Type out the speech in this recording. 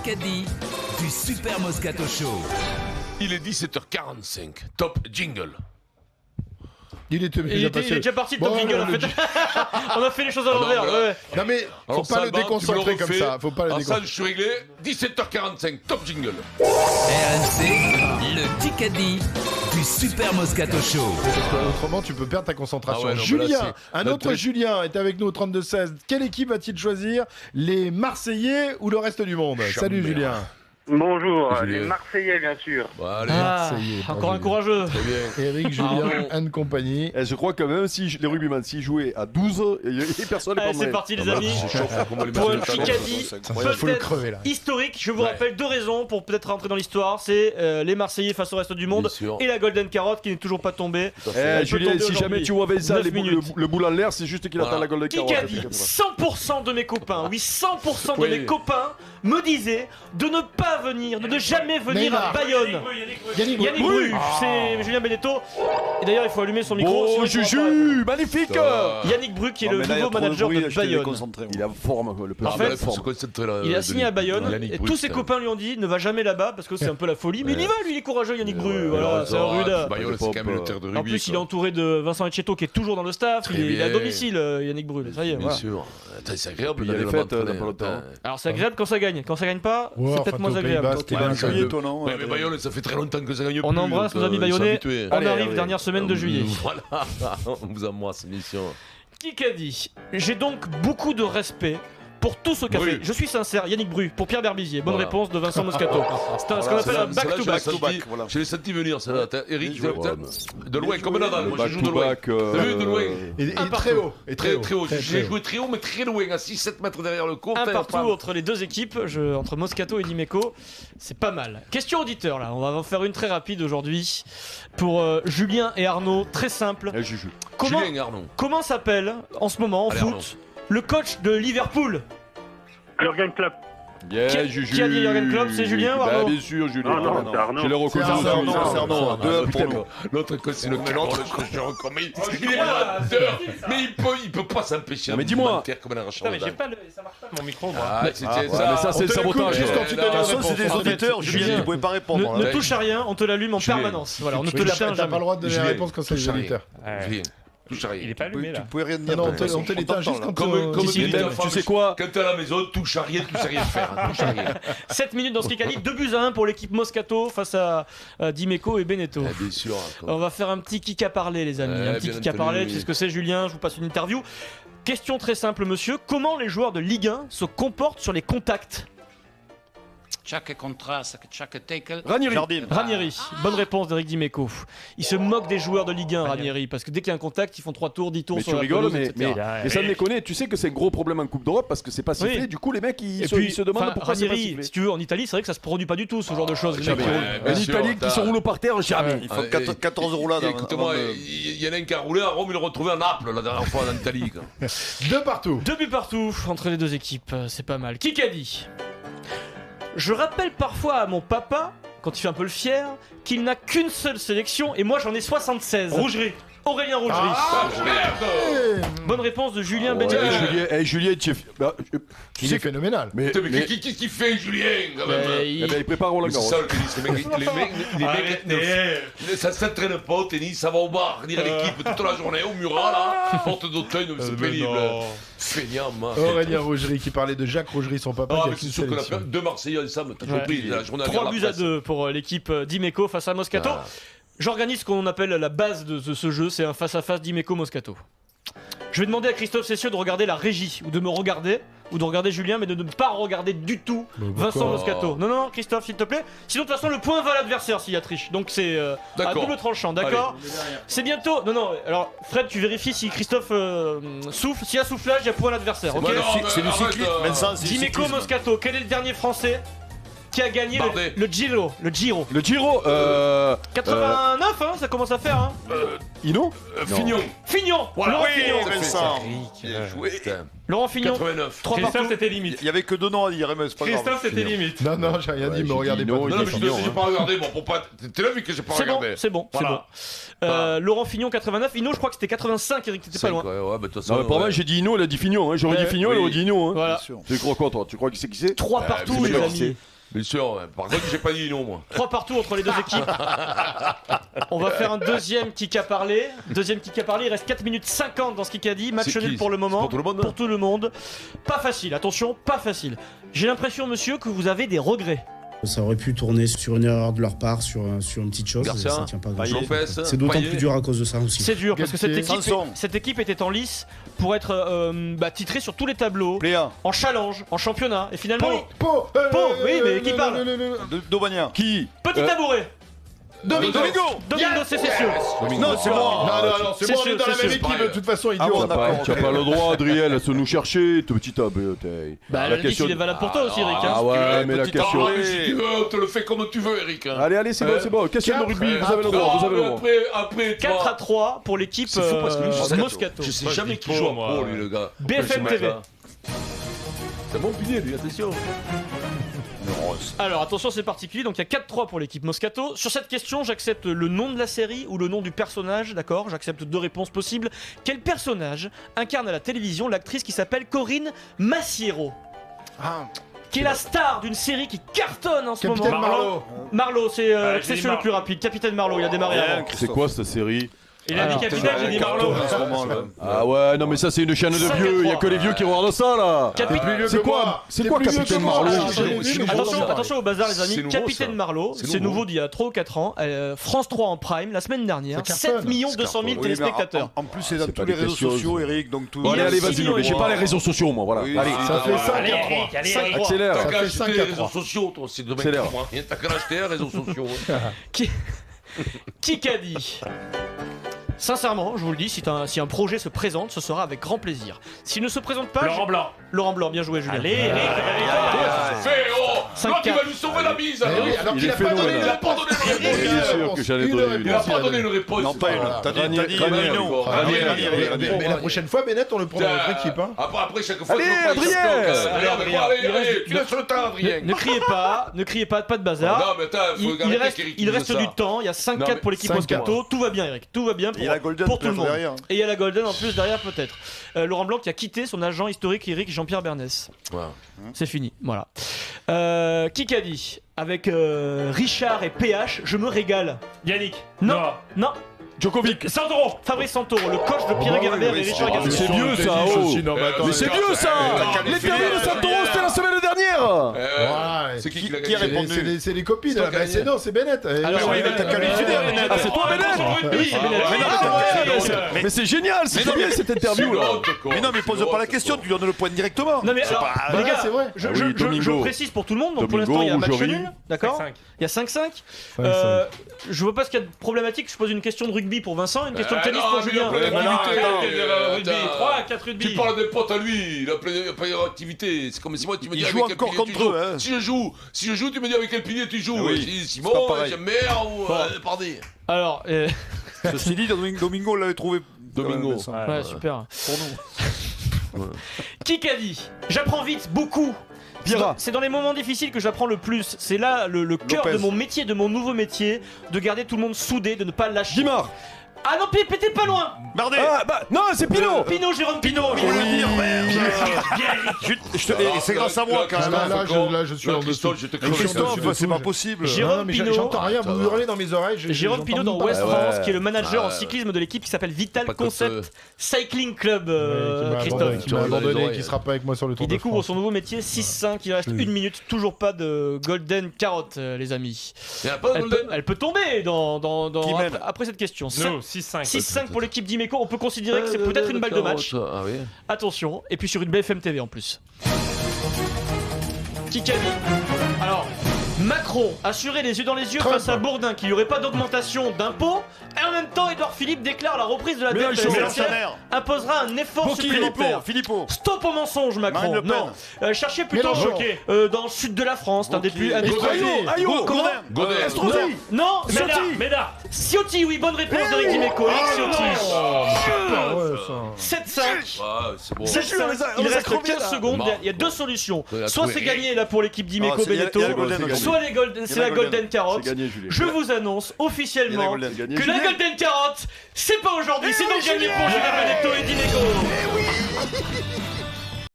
Kikadi du Super Moscato Show. Il est 17h45. Top jingle. Il est déjà parti le top jingle en fait. On a fait les choses à l'envers. voilà. Ouais. Non mais faut pas le déconcentrer comme ça. Faut pas le Ça, déconcentrer. je suis réglé. 17h45. Top jingle. RMC, le Kikadi du Super Moscato Show. Autrement, tu peux perdre ta concentration. Ah ouais, non, mais là, Julien, c'est- un là, autre tous les- Julien est avec nous au 32-16. Quelle équipe va-t-il choisir? Les Marseillais ou le reste du monde? Salut Julien. Bonjour, Julien. les Marseillais bien sûr. Bon, allez. Marseillais, Encore un Julien. courageux. Très bien. Eric, Julien, and compagnie. Et je crois que même si les rugbyman s'ils jouaient à 12, personne ne Allez, prendrait. c'est parti les Ah bah, amis. c'est chaud, comment les Pour mettre un dans le Kikadi, talon, Ça, faut le peut-être crever là. historique, je vous Ouais. rappelle deux raisons pour peut-être rentrer dans l'histoire. C'est les Marseillais face au reste du monde Bien sûr. et la Golden Carotte qui n'est toujours pas tombée. Elle peut Julien, tomber si jamais aujourd'hui. tu vois Vincent 9 minutes. le boule en l'air, c'est juste qu'il Voilà. attend la Golden Carotte. Kikadi, 100% de mes copains, oui 100% de Oui. mes copains me disaient de ne pas venir, de ne jamais venir Neymar. à Bayonne. Yannick Yannick Bru, c'est Julien Benedetto. Et d'ailleurs il faut allumer son micro. Oh, sinon il pourra Juju, magnifique. pas. Yannick Bru qui est le nouveau manager de Bayonne. Il est en forme, quoi, le petit. En fait, faut se concentrer là. Il a signé à Bayonne Yannick et Bru, tous ses putain. copains lui ont dit ne va jamais là-bas parce que c'est un peu la folie. Mais il y va, lui il est courageux Yannick Bru. Voilà, c'est un rude. Bayonne, c'est quand même le terre de rugby. En plus, il est quoi. entouré de Vincent Etcheto qui est toujours dans le staff. Très Il est à bien. domicile, Yannick Bru. Ça y est, Bien voilà. sûr. Attends, c'est agréable Il y a d'aller des là-bas fêtes, entraîner, dans pas longtemps. attends. Alors, c'est agréable quand ça gagne. Quand ça gagne pas, Ouais, c'est enfin, peut-être moins aux agréable. Pays-Bas, c'était bien C'est mieux. étonnant. Ouais, mais Bayonne, ça fait très longtemps que ça gagne plus. On embrasse donc, nos amis ils sont bayonnais. habitués. On Allez, arrive, allez. dernière semaine de juillet. Voilà, on vous embrasse, mission. Kikadi, j'ai donc beaucoup de respect pour tout ce qu'a Bru. fait. Je suis sincère, Yannick Bru, pour Pierre Berbizier. Bonne Voilà. réponse de Vincent Moscato. C'est ce qu'on appelle un back-to-back. voilà. Je l'ai senti venir, celle-là. Eric, Bien joué, de loin, comme Nadal. Moi, je joue de loin. Back-to-back, T'as vu, de loin. Et Un très haut. Et Très haut. Très, J'ai très joué très haut, mais très loin, à 6-7 mètres derrière le court. Un partout entre les deux équipes, entre Moscato et Dimeco, c'est pas mal. Question auditeur là, on va en faire une très rapide aujourd'hui pour Julien et Arnaud, très simple. Eh, Juju. Comment, Julien Arnaud. comment s'appelle en ce moment en Allez, foot Arnaud. le coach de Liverpool? Jürgen Klopp. Yeah, Qui- Juju. qui a dit Jürgen Klopp, c'est Julien ou Arnaud? Bien sûr, Julien. Ah non, c'est Arnaud. Je l'ai reconnu. C'est Arnaud, C'est Arnaud. Deux pour nous. L'autre, c'est le l'autre, je recommande. Il est menteur, mais il peut pas s'empêcher. Non, mais dis-moi. de mentir comme un arraché. Non mais j'ai pas ça marche pas mon micro moi. Ah, c'était Ouais, mais ça. ça, c'est le sabotage. juste quand tu donnes Là, la là, réponse. C'est des En fait, auditeurs, Julien, Julien, tu pouvais pas répondre. Ne là. touche à rien, on te l'allume en Julien. permanence. Voilà, on ne te Oui, l'atteint t'as pas jamais. le droit de donner la Julien, réponse quand c'est les touche à rien. auditeurs. Julien, touche à rien. Il est pas allumé là. Tu pouvais rien Non, dire. non, on te l'éteint juste quand Comme D'ici dit une ta heure. femme, Tu sais quoi quand t'es à la maison, touche à rien, tu sais rien faire. Touche à rien. 7 minutes dans ce Kikadi, 2-1 pour l'équipe Moscato face à Dimeco et Benetto. Ah, bien sûr. On va faire un petit kick à parler, les amis. Un petit bien kick à entendu, parler. oui. Tu sais ce que c'est, Julien? Je vous passe une interview. Question très simple, monsieur. Comment les joueurs de Ligue 1 se comportent sur les contacts? Chaque contrat, chaque tackle. Ranieri. Ranieri. Bonne réponse d'Eric Dimeco. Il se moque des joueurs de Ligue 1, Ranieri, parce que dès qu'il y a un contact, ils font 3 tours, 10 tours Mais sur tu la rigoles, pelouse, mais etc. ça me déconne. Tu sais que c'est un gros problème en Coupe d'Europe parce que c'est pas sifflé. Oui. Du coup, les mecs, ils Et se puis, demandent enfin, pourquoi c'est pas Ranieri, sifflé. si tu veux, en Italie, c'est vrai que ça se produit pas du tout, ce genre de choses. Les Jamais. mecs, bien En sûr, Italie, qui se roulent par terre, jamais. Ils font 14 roulades. Écoute-moi, il y en a un qui a roulé à Rome, il l'a retrouvé à Naples la dernière fois en Italie. quoi. 2 partout. 2 buts partout entre les deux équipes, c'est pas mal. Qui qu'a dit? Je rappelle parfois à mon papa, quand il fait un peu le fier, qu'il n'a qu'une seule sélection et moi j'en ai 76. Rougerie. Aurélien Rougerie. Bonne réponse de Julien Benedetto. Julien, tu Il est phénoménal. mais Qu'est-ce qu'il fait, Julien quand même il prépare Roland C'est Garros. ça le tennis, les mecs, ça s'entraîne pas au tennis, ça va au bar, dire l'équipe toute la journée, au Murat là, porte d'Auteuil, c'est pénible. Feignant, man. Aurélien Rougerie qui parlait de Jacques Rougerie, son papa Ah, qui a mais qu'une c'est sûr qu'on a sélection. fait deux Marseillais ensemble, t'as compris, la journée 3 buts à 2 pour l'équipe d'Imeco face à Moscato. Ah. J'organise ce qu'on appelle la base de ce jeu, c'est un face-à-face d'Imeco-Moscato. Je vais demander à Christophe Cessieux de regarder la régie, ou de me regarder, ou de regarder Julien, mais de ne pas regarder du tout Vincent Moscato. Non, Christophe, s'il te plaît. Sinon, de toute façon, le point va à l'adversaire s'il y a triche. Donc c'est à D'accord. double tranchant, d'accord? C'est bientôt. Non, alors Fred, tu vérifies si Christophe souffle. S'il y a soufflage, il y a point à l'adversaire, ok? C'est du cyclisme, Dimeco Moscato, quel est le dernier français qui qui a gagné Bardet. le Giro. Le Giro, 89, hein, ça commence à faire. Hein. Hino Fignon. Fignon, Voilà. Laurent Oui, Fignon. Vincent. Bien joué. Laurent Fignon, 89. 3 partout. Christophe, c'était limite. Il y avait que deux noms à dire, mais c'est pas grave. Christophe, c'était limite. Non, non, j'ai rien dit, me regardez pas. Hino, Non, il mais est je te Fignon, sais, j'ai pas regardé. Bon, pour pas. T'es là vu que j'ai pas C'est bon, regardé. c'est bon, c'est Voilà. bon. Laurent Fignon, 89. Hino, je crois que c'était 85, Eric, t'étais pas loin. Ouais, bah de toute façon. Non, mais pour moi, j'ai dit Hino, il a dit Fignon. Hein. J'aurais Ouais. dit Fignon, il aurait dit Hino. Hein. Voilà. Tu crois quoi, toi? Tu crois que c'est qui c'est 3 partout, mais les sûr, amis. Bien sûr, par contre, j'ai pas dit non, moi. 3 partout entre les deux équipes. On va faire un deuxième kick à parler. Il reste 4 minutes 50 dans ce kick a dit. Match C'est nul qui pour le moment. C'est pour tout le monde, hein Pour tout le monde. Pas facile, attention, pas facile. J'ai l'impression, monsieur, que vous avez des regrets. Ça aurait pu tourner sur une erreur de leur part, sur une petite chose. Garcia, ça tient pas grand-chose. Lopez, C'est d'autant Payet. plus dur à cause de ça aussi. C'est dur parce que cette Galtier. équipe était en lice pour être titrée sur tous les tableaux, Pléa, en challenge, en championnat. Et finalement, Pau, oui, mais qui parle Dobagna. Qui petit tabouret. Domingo. Domingo Cessesio. Non, c'est moi. Non, c'est bon, on est dans la c'est même sûr. équipe de toute façon, Ah idiot. bon, d'accord. Tu n'as pas le droit, Adriel, à se nous chercher, te petit bouteille. Bah, le disque, il est valable pour toi aussi, Eric. hein. Ah ouais, mais la Petit question. arrêt, si tu veux, on te le fait comme tu veux, Eric. hein. Allez, c'est bon, c'est bon. Question de rugby, vous avez le droit, vous avez le droit. Après, 4 à 3 pour l'équipe C'est fou parce que lui, je sais- Moscato. Je sais Moi, je jamais dis qui Pau, joue à moi. Pau, lui, le gars. BFM TV. C'est bon pilier, lui, attention. Alors attention, c'est particulier, donc il y a 4-3 pour l'équipe Moscato. Sur cette question, j'accepte le nom de la série ou le nom du personnage, d'accord? J'accepte 2 réponses possibles. Quel personnage incarne à la télévision l'actrice qui s'appelle Corinne Massiero, qui est la star d'une série qui cartonne en ce Capitaine moment? Marlowe. Marlowe, c'est j'ai c'est dit le plus rapide. Capitaine Marlowe, il a démarré avant. C'est quoi cette série? Il a dit capitaine, j'ai dit Marlowe. Ah ouais, non mais ça c'est une chaîne de 5 à vieux, il y a 3. que les vieux qui regardent ça là. C'est quoi Capitaine Marlowe? Attention au bazar, les amis. C'est nouveau, Capitaine ça. Marlowe, C'est c'est nouveau. nouveau d'il y a 3 ou 4 ans. France 3 en prime la semaine dernière. Ça cartonne. 7 200 000 téléspectateurs. En plus c'est dans C'est tous pas les des réseaux questions. sociaux, Eric, donc tout. Il y Allez, a allez, 6 vas-y, millions mais j'ai et pas demi. les réseaux sociaux moi, voilà. Oui, Allez. Ça fait 5 Allez, à 3. Eric, allez, Eric. Accélère. Ça T'as fait qu'à 5 acheter à les 3. réseaux sociaux, toi, c'est de C'est l'air. mec. T'as qu'à acheter les réseaux sociaux. Qui qu'a dit? Sincèrement, je vous le dis, si un projet se présente, ce sera avec grand plaisir. S'il ne se présente pas, Laurent Blanc. Laurent Blanc, bien joué, Julien. Allez, Eric, Fais, oh 5-4. Toi, tu vas lui sauver la mise, Eh alors. oui, alors Il qu'il est a pas donné phénoménal. Il a pas donné de Eric, réponse. Bien sûr que j'allais donner une. Il a pas donné une réponse. Non, pas une. T'as dit Ranieri, non. Mais la prochaine fois, Bennett, on le prend dans notre équipe. Hein. Après, chaque fois. Allez, tu le prends, il se Adrien. bloque. Allez, Adrien. allez, tu laisses le temps, Adrien. Ne criez pas, pas de bazar. Non, mais attends, faut garder qu'Eric Il dise reste ça. du temps, il y a 5-4 mais pour l'équipe 5-4. Moscato. Tout va bien, Eric, tout va bien Il y a la Golden pour tout le monde. derrière. Et il y a la Golden en plus derrière, peut-être. Laurent Blanc qui a quitté son agent historique, Eric Jean-Pierre Bernès. Ouais. C'est fini, voilà. Qui qu'a dit? Avec Richard et PH, je me régale. Yannick. Non, Noah. non. Djokovic. Santoro. Fabrice Santoro, le coach de Pierre Gerber et Richard Mais Garcia. c'est vieux ça, oh. Mais c'est vieux ça. L'interview de Santoro c'était la semaine dernière. Ouais. C'est qui l'a Qui a gagné répondu? C'est les copines. C'est toi Bah, qui as c'est gagné. non, c'est Bennett. Alors, oui, mais t'as qu'à lui filer, Bennett. Ah, c'est toi, Bennett. Oui, c'est Bennett. Mais c'est génial, c'est trop bien cette interview là. Mais non, mais pose pas la question, tu donnes le point directement. Non mais alors, les Ouais, gars, c'est vrai. je, Ah je- oui, je- Domingo. je précise pour tout le monde, donc pour Domingo, l'instant il y a un match Rougerie. nul, d'accord? 5-5. Il y a 5-5. 5-5. Je vois pas ce qu'il y a de problématique, je pose une question de rugby pour Vincent, une question de tennis non, pour mais Julien. il y a plein d'activités. Rugby. 3 à 4 rugby. Tu parles des potes à lui, il a plein d'activités. C'est comme si moi tu me dis Il avec joue quel encore pilier tu contre joues. eux, hein. Si je joue, tu me dis avec quel pilier tu joues. Oui, Je dis c'est Simon, pas pareil. j'aime bien ou pardon. Alors, Ceci dit, Domingo l'avait trouvé. Domingo. ouais, super. Pour nous. Qui qu'a dit? J'apprends vite, beaucoup. Vieira. C'est dans les moments difficiles que j'apprends le plus. C'est là le cœur Lopez. de mon métier, de mon nouveau métier, de garder tout le monde soudé, de ne pas lâcher. Dimar. Ah non, t'es pas loin. Bardet. Ah bah non, c'est Pinot. Pinot, Jérôme Pinot. Je voulais le dire, merde. C'est grâce à moi quand même. Là, je suis en dessous. Je te Mais Christophe, c'est pas possible. Jérôme Non, mais Pinot. j'entends rien, vous hurlez dans mes oreilles. Jérôme Pinot dans j'entends West pas. France, ouais. qui est le manager en Ouais. cyclisme de l'équipe qui s'appelle Vital Pas Concept Cycling Club, Qui m'a Christophe. qui m'a abandonné, qui sera pas avec moi sur le Tour Il de découvre France. son nouveau métier, 6-5, il reste 1 minute, toujours pas de Golden Carotte, les amis. Il n'y a pas de Golden. Elle peut tomber Qui mène après cette question. Nous, 6-5. 6-5 pour l'équipe d'Imeco, on peut considérer que c'est peut-être une balle de match. Ah oui. Attention, et puis sur une BFM TV en plus. Qui qu'a dit? Alors, Macron assurait les yeux dans les yeux Trump. face à Bourdin qu'il n'y aurait pas d'augmentation d'impôts. Et en même temps, Édouard Philippe déclare la reprise de la dette Mélenchon. présidentielle imposera un effort supplémentaire. Philippot. Stop au mensonge, Macron. Marine Le Pen. Non. Cherchez plutôt dans le sud de la France, c'est un des plus. Ayot. Godin. Estrosi. Non, Médard. Ciotti, oui, bonne réponse d'Éric Dimeco. Éric Ciotti. Ouais, ça. 7-5. Ouais, c'est bon. C'est sûr, Il les a reste crevés, 15 là. secondes. Bon. Il y a deux solutions. Il a Soit trouvé. c'est gagné là pour l'équipe Dimeco il y a Beneteau, le Golden, gagné. soit c'est la Golden Carotte. C'est gagné, Julien. Je vous annonce officiellement Il y a la Golden, gagné. que la Julien. Golden Carotte, c'est pas aujourd'hui, c'est donc gagné pour Julien Beneteau et Dimeco.